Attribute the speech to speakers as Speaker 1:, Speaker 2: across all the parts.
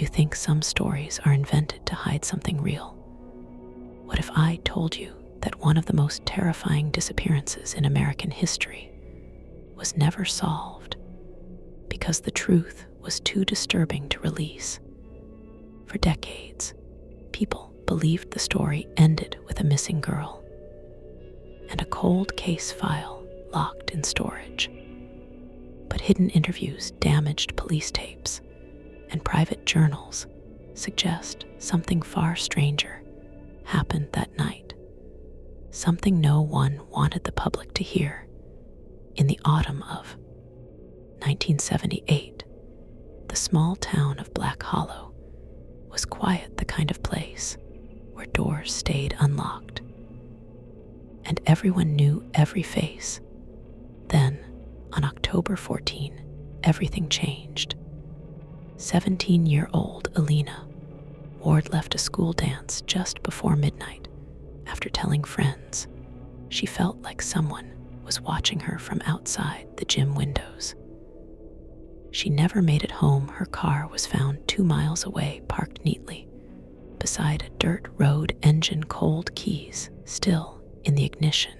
Speaker 1: you think some stories are invented to hide something real? What if I told you that one of the most terrifying disappearances in American history was never solved because the truth was too disturbing to release? For decades, people believed the story ended with a missing girl and a cold case file locked in storage. But hidden interviews, damaged police tapes, and private journals suggest something far stranger happened that night. Something no one wanted the public to hear. In the autumn of 1978, the small town of Black Hollow was quiet, the kind of place where doors stayed unlocked, and everyone knew every face. Then, on October 14, everything changed. 17-year-old Alina Ward left a school dance just before midnight after telling friends she felt like someone was watching her from outside the gym windows. She never made it home. Her car was found 2 miles away, parked neatly beside a dirt road, engine cold, keys still in the ignition,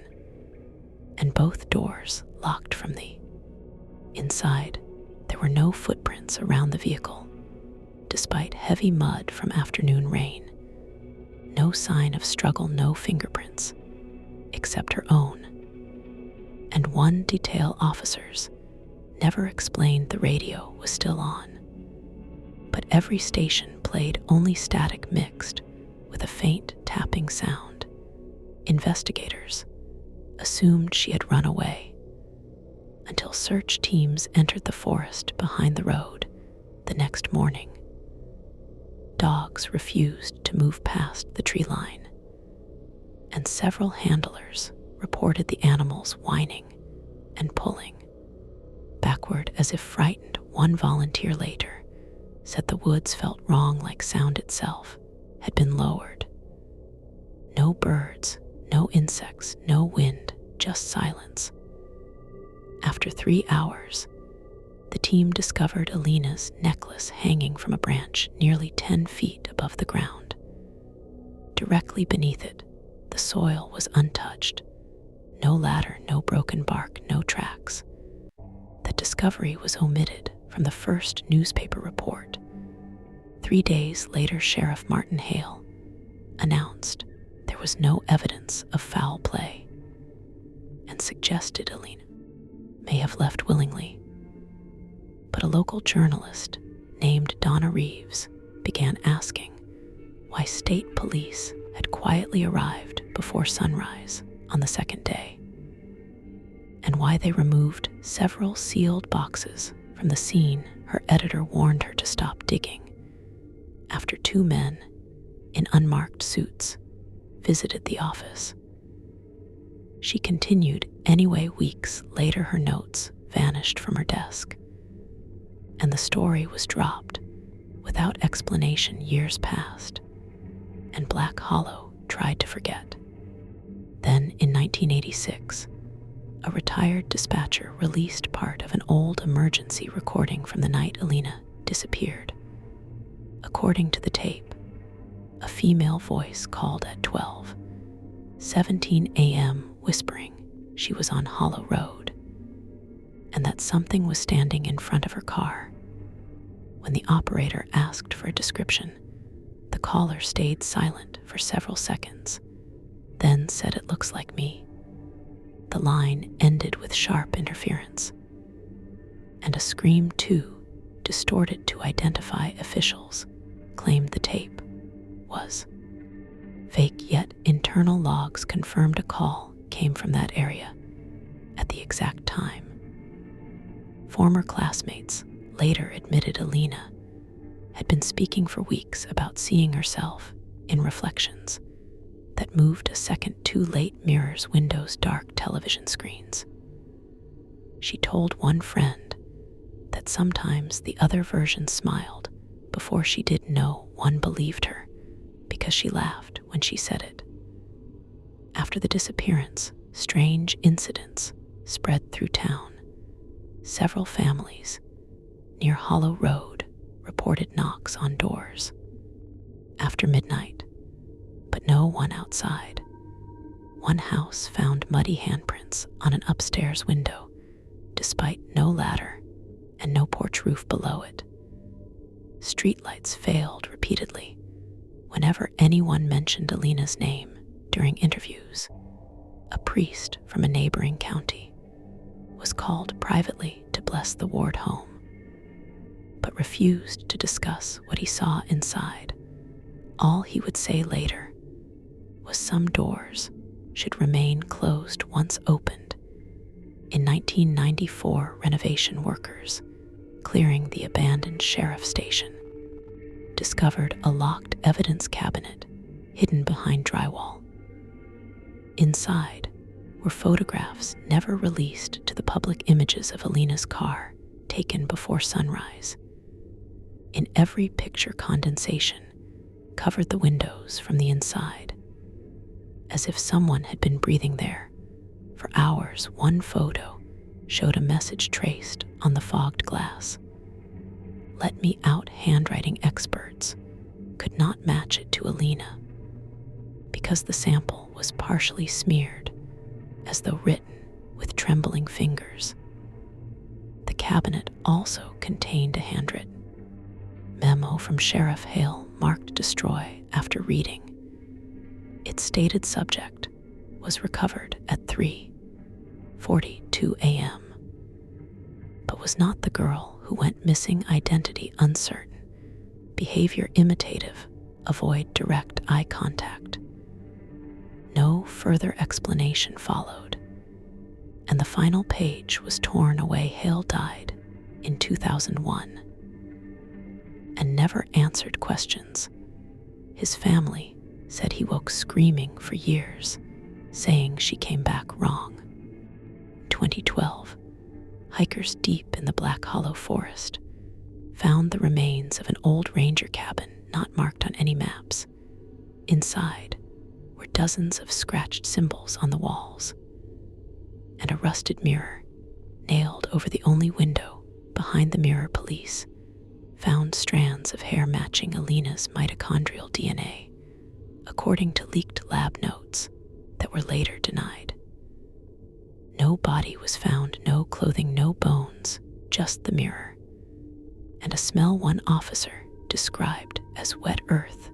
Speaker 1: and both doors locked from the inside. There were no footprints around the vehicle, despite heavy mud from afternoon rain. No sign of struggle, no fingerprints, except her own. And one detail: officers never explained the radio was still on. But every station played only static mixed with a faint tapping sound. Investigators assumed she had run away until search teams entered the forest behind the road the next morning. Dogs refused to move past the tree line, and several handlers reported the animals whining and pulling backward as if frightened. One volunteer later said the woods felt wrong, like sound itself had been lowered. No birds, no insects, no wind, just silence. After 3 hours, the team discovered Alina's necklace hanging from a branch nearly 10 feet above the ground. Directly beneath it, the soil was untouched. No ladder, no broken bark, no tracks. The discovery was omitted from the first newspaper report. 3 days later, Sheriff Martin Hale announced there was no evidence of foul play and suggested Alina may have left willingly. But a local journalist named Donna Reeves began asking why state police had quietly arrived before sunrise on the second day, and why they removed several sealed boxes from the scene. Her editor warned her to stop digging after 2 men in unmarked suits visited the office. She continued anyway. Weeks later, her notes vanished from her desk, and the story was dropped without explanation. Years passed, and Black Hollow tried to forget. Then, in 1986, a retired dispatcher released part of an old emergency recording from the night Alina disappeared. According to the tape, a female voice called at 12:17 a.m., whispering she was on Hollow Road and that something was standing in front of her car. When the operator asked for a description, the caller stayed silent for several seconds, then said, "It looks like me." The line ended with sharp interference, and a scream, too distorted to identify officials, claimed the tape was fake, yet internal logs confirmed a call came from that area at the exact time. Former classmates later admitted Alina had been speaking for weeks about seeing herself in reflections that moved a second too late, mirrors, windows, dark television screens. She told one friend that sometimes the other version smiled before she did. No one believed her because she laughed when she said it. After the disappearance, strange incidents spread through town. Several families near Hollow Road reported knocks on doors after midnight, but no one outside. One house found muddy handprints on an upstairs window, despite no ladder and no porch roof below it. Streetlights failed repeatedly whenever anyone mentioned Alina's name during interviews. A priest from a neighboring county was called privately to bless the ward home, but refused to discuss what he saw inside. All he would say later was some doors should remain closed once opened. In 1994, renovation workers clearing the abandoned sheriff station discovered a locked evidence cabinet hidden behind drywall. Inside were photographs never released to the public, images of Alina's car taken before sunrise. In every picture, condensation covered the windows from the inside, as if someone had been breathing there for hours. One photo showed a message traced on the fogged glass. "Let me out." Handwriting experts could not match it to Alina because the sample was partially smeared, as though written with trembling fingers. The cabinet also contained a handwritten memo from Sheriff Hale marked "Destroy" after reading. Its stated subject was recovered at 3:42 a.m., but was not the girl who went missing. Identity uncertain, behavior imitative, avoid direct eye contact. No further explanation followed, and the final page was torn away. Hale died in 2001 and never answered questions. His family said he woke screaming for years, saying she came back wrong. 2012, hikers deep in the Black Hollow forest found the remains of an old ranger cabin not marked on any maps. Inside were dozens of scratched symbols on the walls, and a rusted mirror nailed over the only window. Behind the mirror, police found strands of hair matching Alina's mitochondrial DNA, according to leaked lab notes that were later denied. No body was found, no clothing, no bones, just the mirror, and a smell one officer described as wet earth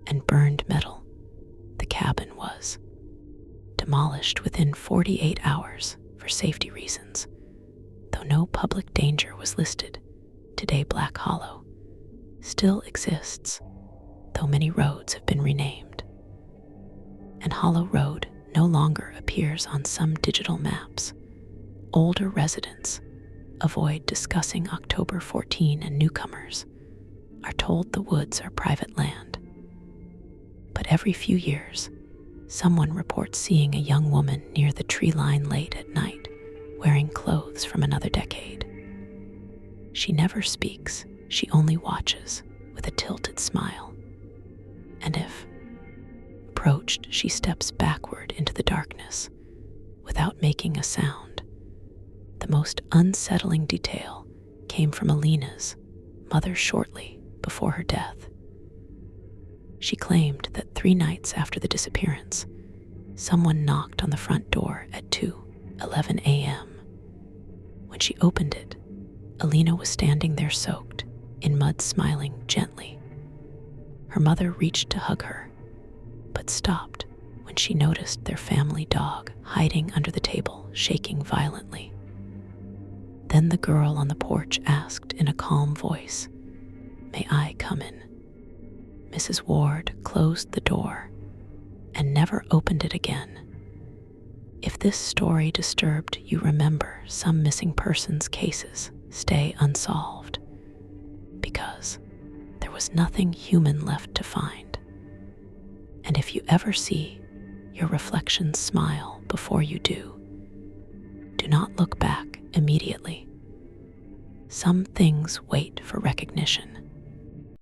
Speaker 1: and burned metal. The cabin was demolished within 48 hours for safety reasons, though no public danger was listed. Today, Black Hollow still exists, though many roads have been renamed, and Hollow Road no longer appears on some digital maps. Older residents avoid discussing October 14, and newcomers are told the woods are private land. But every few years, someone reports seeing a young woman near the tree line late at night, wearing clothes from another decade. She never speaks, she only watches with a tilted smile. And if approached, she steps backward into the darkness without making a sound. The most unsettling detail came from Alina's mother shortly before her death. She claimed that 3 nights after the disappearance, someone knocked on the front door at 2:11 a.m. When she opened it, Alina was standing there soaked in mud, smiling gently. Her mother reached to hug her, but stopped when she noticed their family dog hiding under the table, shaking violently. Then the girl on the porch asked in a calm voice, "May I come in?" Mrs. Ward closed the door and never opened it again. If this story disturbed you, remember, some missing persons cases stay unsolved because there was nothing human left to find. And if you ever see your reflection smile before you do not look back immediately. Some things wait for recognition.